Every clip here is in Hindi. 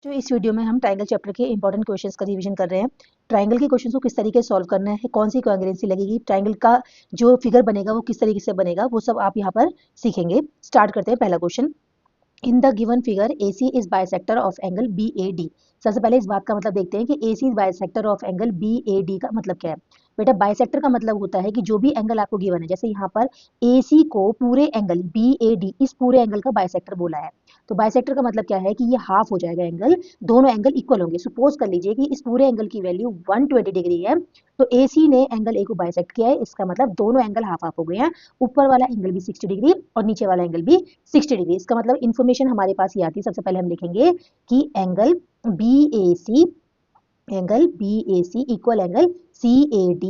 जो इस वीडियो में हम ट्रायंगल चैप्टर के इंपॉर्टेंट क्वेश्चंस का रिवीजन कर रहे हैं। ट्रायंगल के क्वेश्चंस को किस तरीके से सॉल्व करना है, कौन सी कॉन्ग्रुएंसी लगेगी, ट्रायंगल का जो फिगर बनेगा वो किस तरीके से बनेगा, वो सब आप यहाँ पर सीखेंगे। स्टार्ट करते हैं पहला question. In the given figure AC is bisector of angle BAD। सबसे पहले इस बात का मतलब देखते हैं कि AC is bisector of angle BAD का मतलब क्या है। बेटा बाइसेक्टर का मतलब होता है कि जो भी एंगल आपको गिवन है, जैसे यहाँ पर AC को पूरे एंगल BAD इस पूरे एंगल का बाइसेक्टर बोला है। तो बाइसेक्टर का मतलब क्या है कि ये हाफ हो जाएगा एंगल, दोनों एंगल इक्वल होंगे। सपोज कर लीजिए कि इस पूरे एंगल की वैल्यू 120 डिग्री है, तो AC ने एंगल A को बाइसेक्ट किया है, इसका मतलब दोनों एंगल हाफ हाफ हो गए हैं। ऊपर वाला एंगल भी 60 डिग्री और नीचे वाला एंगल भी 60 डिग्री। इसका मतलब इन्फॉर्मेशन हमारे पास ये आती है। सबसे पहले हम लिखेंगे कि angle BAC equal angle CAD,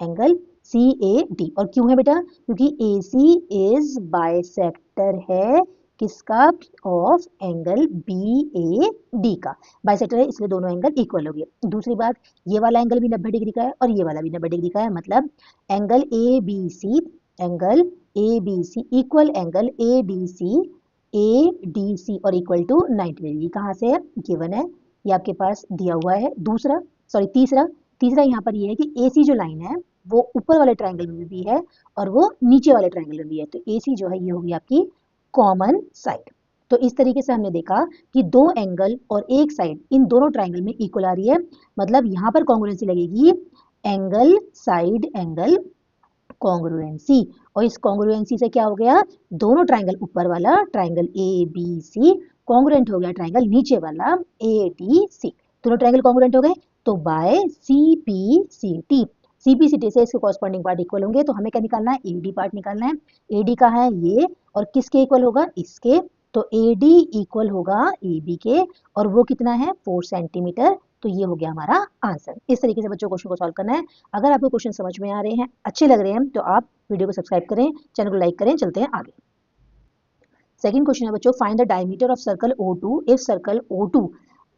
angle CAD। और क्यों है बेटा? क्योंकि AC इज बाइसेक्टर है किसका? ऑफ एंगल BAD का। बाइसेक्टर है इसलिए दोनों एंगल इक्वल हो गए। दूसरी बात, ये वाला एंगल भी 90 डिग्री का है और ये वाला भी 90 डिग्री का है, मतलब angle ABC equal angle ADC और इक्वल टू 90 डिग्री। कहाँ से है? गिवन है, ये आपके पास दिया हुआ है। तीसरा यहाँ पर ये है कि AC जो लाइन है वो ऊपर वाले ट्रायंगल में भी है और वो नीचे वाले ट्रायंगल में भी है। तो AC जो है ये होगी आपकी कॉमन साइड। तो इस तरीके से हमने देखा कि दो एंगल और एक साइड इन दोनों ट्रायंगल में इक्वल आ रही है, मतलब यहाँ पर कॉन्ग्रुएंसी लगेगी एंगल साइड एंगल कॉन्ग्रुएंसी। और इस कॉन्ग्रुएंसी से क्या हो गया? दोनों ट्रायंगल ऊपर वाला ट्रायंगल ABC कॉन्ग्रुएंट हो गया ट्रायंगल नीचे वाला ADC। दोनों ट्रायंगल कॉन्ग्रुएंट हो गए तो बाय CPCT से इसके कॉरस्पॉन्डिंग पार्ट इक्वल होंगे। तो हमें क्या निकालना है? AD पार्ट निकालना है। AD का है ये और किसके इक्वल होगा? इसके। तो AD इक्वल होगा AB के और वो कितना है? 4 सेंटीमीटर। तो ये हो गया हमारा आंसर। इस तरीके से बच्चों क्वेश्चन को सॉल्व करना है। अगर आपको क्वेश्चन समझ में आ रहे हैं, अच्छे लग रहे हैं, तो आप वीडियो को सब्सक्राइब करें, चैनल को लाइक करें। चलते हैं आगे। सेकंड क्वेश्चन है बच्चों, find the diameter of circle O2 if circle O2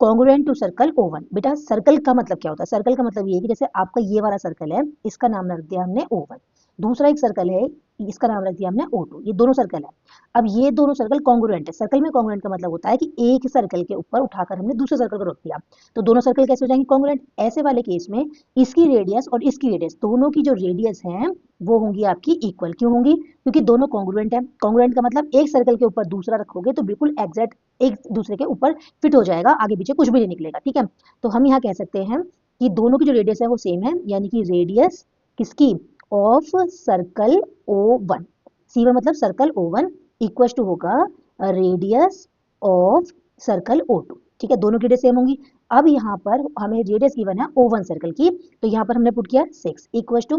congruent to circle O1। बेटा सर्कल का मतलब क्या होता है? सर्कल का मतलब ये है कि जैसे आपका ये वाला सर्कल है, इसका नाम रख दिया हमने O1। दूसरा एक सर्कल है, इसका नाम रख दिया हमने O2। ये दोनों सर्कल है। अब ये दोनों सर्कल कॉन्ग्रुएंट है। सर्कल में कॉन्ग्रुएंट का मतलब होता है कि एक सर्कल के ऊपर उठाकर हमने दूसरे सर्कल को रख दिया, तो दोनों सर्कल कैसे हो जाएंगे? कॉन्ग्रुएंट। ऐसे वाले केस में इसकी रेडियस और इसकी रेडियस, दोनों की जो रेडियस है वो होंगी आपकी इक्वल। क्यों होंगी? क्योंकि दोनों कॉन्ग्रुएंट है। कॉन्ग्रुएंट का मतलब एक सर्कल के ऊपर दूसरा रखोगे तो बिल्कुल एग्जैक्ट एक दूसरे के ऊपर फिट हो जाएगा, आगे पीछे कुछ भी नहीं निकलेगा। ठीक है, तो हम यहाँ कह सकते हैं कि दोनों की जो रेडियस है वो सेम है, यानी कि रेडियस किसकी? Of circle O1। C1 मतलब सर्कल O1 इक्वल टू होगा रेडियस ऑफ सर्कल O2। ठीक है, दोनों की रेडियस सेम होंगी। अब यहाँ पर हमें रेडियस गिवन है O1 सर्कल की, तो यहाँ पर हमने पुट किया 6 इक्वल टू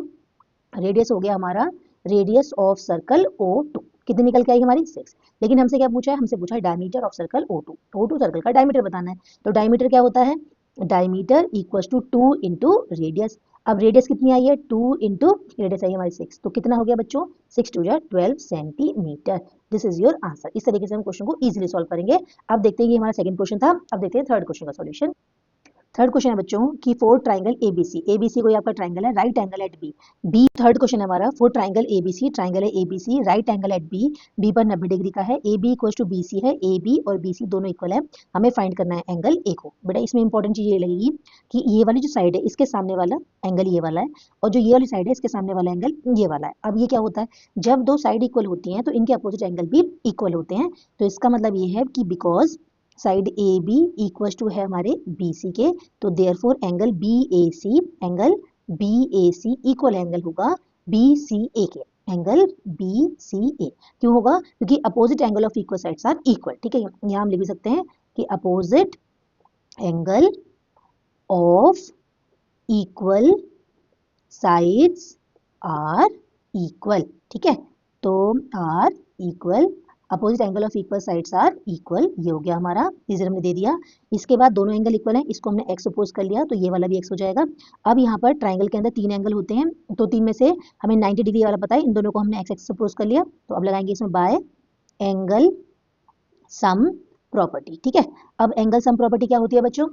रेडियस हो गया हमारा रेडियस ऑफ सर्कल O2। कितनी निकल के आएगी हमारी? 6। लेकिन हमसे क्या पूछा है? हमसे पूछा है diameter of circle O2। O2 circle का डायमीटर बताना है। तो डायमीटर क्या होता है? Diameter equal to 2 into radius. अब रेडियस कितनी आई है? 2 इंटू रेडियस आई है हमारी 6। तो कितना हो गया बच्चों? 6 two 12 centimetre. This is your answer. इस तरीके से हम क्वेश्चन को इजीली सॉल्व करेंगे। अब देखते हैं, ये हमारा सेकंड क्वेश्चन था। अब देखते हैं थर्ड क्वेश्चन का सॉल्यूशन। थर्ड क्वेश्चन है बच्चों कि फोर ट्राइंगल ABC कोई आपका ट्राइंगल है, right angle at B. Third question है हमारा, फोर ट्राइंगल ABC, ट्राइंगल है ABC, right angle at B पर 90 डिग्री का है, AB इक्वल टू BC है, AB और BC दोनों इक्वल है। हमें फाइंड करना है एंगल A को। बेटा इसमें इंपॉर्टेंट चीज ये लगेगी कि ये वाली जो साइड है इसके सामने वाला एंगल ये वाला है और जो ये वाली साइड है इसके सामने वाला एंगल ये वाला है। अब ये क्या होता है? जब दो साइड इक्वल होती हैं तो इनके अपोजिट एंगल भी इक्वल होते हैं। तो इसका मतलब ये है कि because side AB equal to है हमारे BC के, तो therefore angle BAC equal angle होगा BCA के। एंगल BCA क्यों होगा? क्योंकि opposite angle of equal sides are equal. ठीक है, यहाँ हम लिख भी सकते हैं कि opposite angle of equal sides are equal. ठीक है, तो are equal, opposite angle of equal sides are equal, ये हो गया हमारा, इधर हमने दे दिया। इसके बाद दोनों एंगल इक्वल हैं, इसको हमने x सपोज कर लिया, तो ये वाला भी x हो जाएगा। अब यहाँ पर ट्राइंगल के अंदर 3 एंगल होते हैं, तो 3 में से हमें 90 डिग्री वाला पता है, इन दोनों को हमने x सपोज कर लिया। तो अब लगाएंगे इसमें बाय एंगल सम प्रॉपर्टी। ठीक है, अब एंगल सम प्रॉपर्टी क्या होती है बच्चों?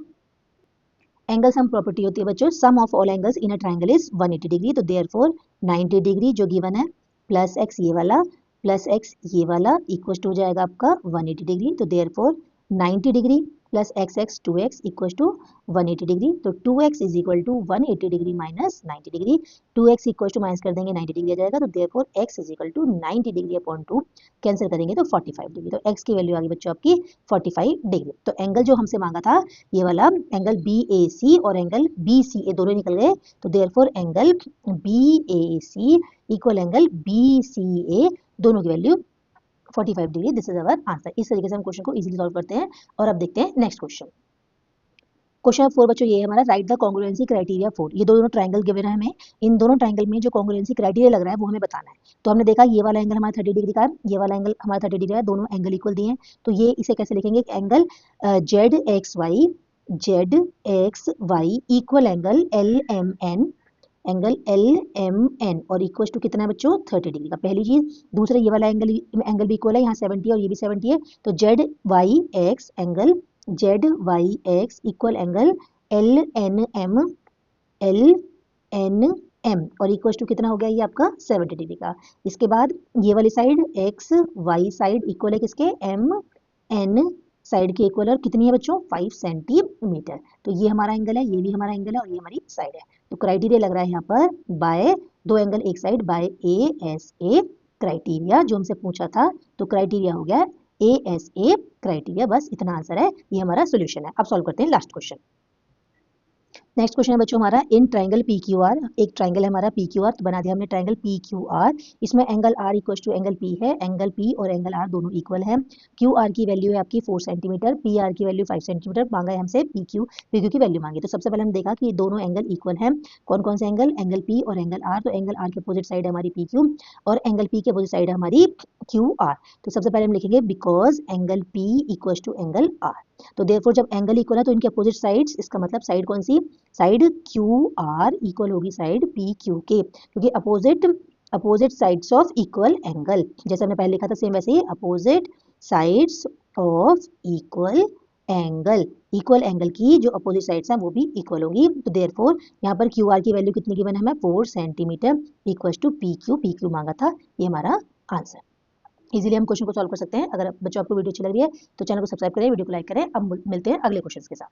एंगल सम प्रॉपर्टी होती है बच्चों, sum of all angles in a triangle is 180 degree. तो देयरफॉर 90 डिग्री जो गिवन है प्लस x ये वाला प्लस x ये वाला इक्वल टू हो जाएगा आपका 180 डिग्री। तो therefore 90 degree plus x x 2x equal to 180 degree. तो 2x is equal to 180 degree minus 90 degree. 2x equal to minus कर देंगे 90 डिग्री आ जाएगा, तो therefore x is equal to 90 degree upon 2 cancel करेंगे तो 45 डिग्री। तो x की वैल्यू आ गई बच्चों आपकी 45 डिग्री। तो एंगल जो हमसे मांगा था ये वाला एंगल BAC और एंगल BCA दोनों निकल गए। तो therefore angle BAC equal angle BCA दोनों की value 45 degree. This is our answer. इस तरीके से हम क्वेश्चन को इजीली सॉल्व करते हैं। और अब देखते हैं नेक्स्ट क्वेश्चन। क्वेश्चन 4 बच्चों ये है हमारा, राइट द कॉन्ग्रुएंसी क्राइटेरिया 4। ये दोनों ट्रायंगल गिवन है हमें, इन दोनों ट्रायंगल में जो कॉन्ग्रुएंसी क्राइटेरिया लग रहा है वो हमें बताना है। तो हमने देखा ये वाला एंगल हमारा 30 डिग्री का है, ये वाला एंगल हमारा 30 डिग्री है, दोनों एंगल इक्वल दिए हैं। तो ये इसे कैसे लिखेंगे, angle ZXY equal angle LMN, angle LMN और इक्वल टू कितना है बच्चों 30 डिग्री का, पहली चीज। दूसरा ये वाला एंगल भी इक्वल है, यहाँ 70 है और ये भी 70 है। तो ZYX angle ZYX equal angle LNM और इक्वल टू कितना हो गया ये आपका 70 डिग्री का। इसके बाद ये वाली साइड XY साइड इक्वल है किसके, MN साइड के इक्वल, और कितनी है बच्चों 5 सेंटीमीटर। तो ये हमारा एंगल है, ये भी हमारा एंगल है और ये हमारी साइड है। तो क्राइटेरिया लग रहा है यहाँ पर बाय दो एंगल एक साइड बाय ASA क्राइटेरिया जो हमसे पूछा था। तो क्राइटेरिया हो गया ASA क्राइटेरिया, बस इतना आंसर है, ये हमारा सोल्यूशन है। अब सॉल्व करते हैं लास्ट क्वेश्चन। नेक्स्ट क्वेश्चन है बच्चों हमारा, इन ट्राइंगल PQR, एक ट्राइंगल है हमारा PQR, तो बना दिया हमने ट्राइंगल PQR। इसमें angle R equal to angle P है, एंगल P और एंगल R दोनों इक्वल है। QR की वैल्यू है आपकी 4 सेंटीमीटर, PR की वैल्यू 5 सेंटीमीटर, मांगा है हमसे PQ की वैल्यू मांगी। तो सबसे पहले हम देखा कि दोनों एंगल इक्वल हैं। कौन कौन से एंगल, एंगल P और एंगल R। तो एंगल R के अपोजिट साइड है हमारी PQ और एंगल P के अपोजिट साइड है हमारी QR। तो सबसे पहले हम लिखेंगे because angle P equal to angle R। तो देयरफॉर जब एंगल इक्वल है तो इनके अपोजिट साइड्स, इसका मतलब साइड कौन सी, साइड QR इक्वल होगी साइड PQ के, क्योंकि opposite sides of equal angle, जैसे हमने पहले लिखा था सेम वैसे ही, opposite sides of equal angle की जो अपोजिट साइड्स हैं वो भी इक्वल होगी। तो देयरफॉर यहाँ पर QR की वैल्यू कितनी गिवन है हमें 4 सेंटीमीटर इक्वल टू PQ मांगा था, ये हमारा आंसर। इजीली हम क्वेश्चन को सॉल्व कर सकते हैं। अगर बच्चों आपको वीडियो अच्छी लग रही है तो चैनल को सब्सक्राइब करें, वीडियो को लाइक करें। अब मिलते हैं अगले क्वेश्चन के साथ।